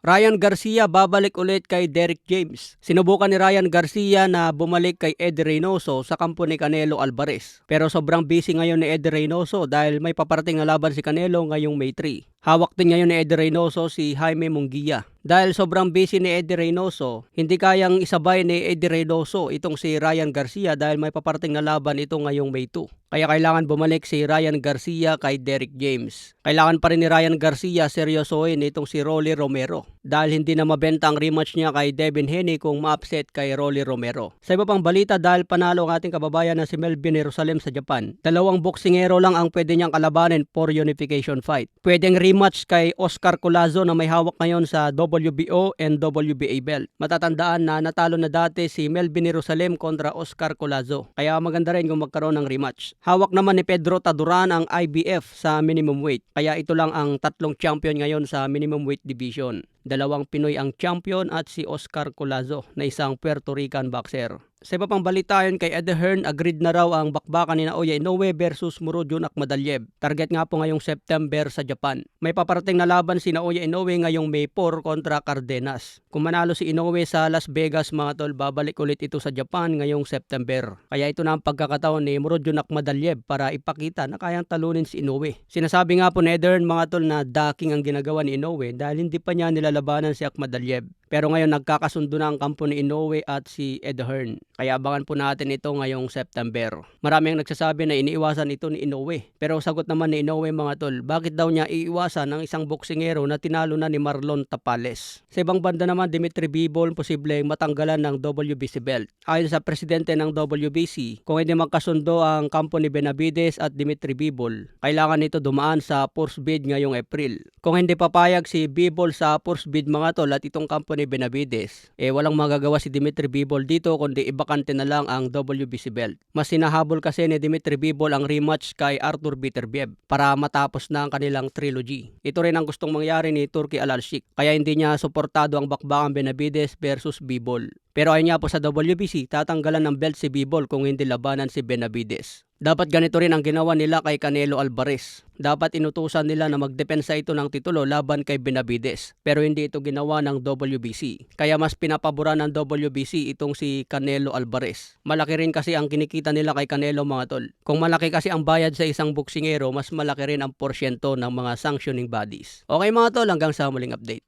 Ryan Garcia babalik ulit kay Derrick James. Sinubukan ni Ryan Garcia na bumalik kay Eddie Reynoso sa kampo ni Canelo Alvarez. Pero sobrang busy ngayon ni Eddie Reynoso dahil may paparating na laban si Canelo ngayong May 3. Hawak din ngayon ni Eddie Reynoso si Jaime Munguia. Dahil sobrang busy ni Eddie Reynoso, hindi kayang isabay ni Eddie Reynoso itong si Ryan Garcia dahil may paparating na laban ito ngayong May 2. Kaya kailangan bumalik si Ryan Garcia kay Derrick James. Kailangan pa rin ni Ryan Garcia seryosohin itong si Rolly Romero dahil hindi na mabenta ang rematch niya kay Devin Haney kung ma-upset kay Rolly Romero. Sa iba pang balita, dahil panalo ang ating kababayan na si Melvin Jerusalem sa Japan, 2 boksingero lang ang pwede niyang kalabanin for unification fight. Pwedeng rematch kay Oscar Collazo na may hawak ngayon sa WBO and WBA belt. Matatandaan na natalo na dati si Melvin Jerusalem kontra Oscar Collazo. Kaya maganda rin kung magkaroon ng rematch. Hawak naman ni Pedro Taduran ang IBF sa minimum weight. Kaya ito lang ang 3 champion ngayon sa minimum weight division. 2 Pinoy ang champion at si Oscar Collazo na isang Puerto Rican boxer. Sa iba pang balita yun kay Eddie Hearn, agreed na raw ang bakbakan ni Naoya Inoue versus Murodjon Akhmadaliev. Target nga po ngayong September sa Japan. May paparating na laban si Naoya Inoue ngayong May 4 kontra Cardenas. Kung manalo si Inoue sa Las Vegas mga tol, babalik ulit ito sa Japan ngayong September. Kaya ito na ang pagkakataon ni Murodjon Akhmadaliev para ipakita na kayang talunin si Inoue. Sinasabi nga po ni Eddie Hearn mga tol na daking ang ginagawa ni Inoue dahil hindi pa niya nilalabanan si Akhmadaliev. Pero ngayon nagkakasundo na ang kampo ni Inoue at si Eddie Hearn. Kaya abangan po natin ito ngayong September. Marami ang nagsasabi na iniiwasan ito ni Inoue. Pero sagot naman ni Inoue mga tol, bakit daw niya iiwasan ng isang boksingero na tinalo na ni Marlon Tapales? Sa ibang banda naman, Dimitri Bivol posibleng matanggalan ng WBC belt. Ayon sa presidente ng WBC, kung hindi magkasundo ang kampo ni Benavides at Dimitri Bivol, kailangan nito dumaan sa first bid ngayong April. Kung hindi papayag si Bivol sa first bid mga tol at itong kampo ni Benavides, walang magagawa si Dimitri Bivol dito kundi ibakante na lang ang WBC belt. Mas sinahabol kasi ni Dimitri Bivol ang rematch kay Arthur Beterbiev para matapos na ang kanilang trilogy. Ito rin ang gustong mangyari ni Turki Al-Alshik, kaya hindi niya suportado ang bakbakan Benavides versus Bivol. Pero ayun nga po sa WBC, tatanggalan ng belt si Bivol kung hindi labanan si Benavides. Dapat ganito rin ang ginawa nila kay Canelo Alvarez. Dapat inutusan nila na magdepensa ito ng titulo laban kay Benavides. Pero hindi ito ginawa ng WBC. Kaya mas pinapaboran ng WBC itong si Canelo Alvarez. Malaki rin kasi ang kinikita nila kay Canelo mga tol. Kung malaki kasi ang bayad sa isang boksingero, mas malaki rin ang porsyento ng mga sanctioning bodies. Okay mga tol, hanggang sa muling update.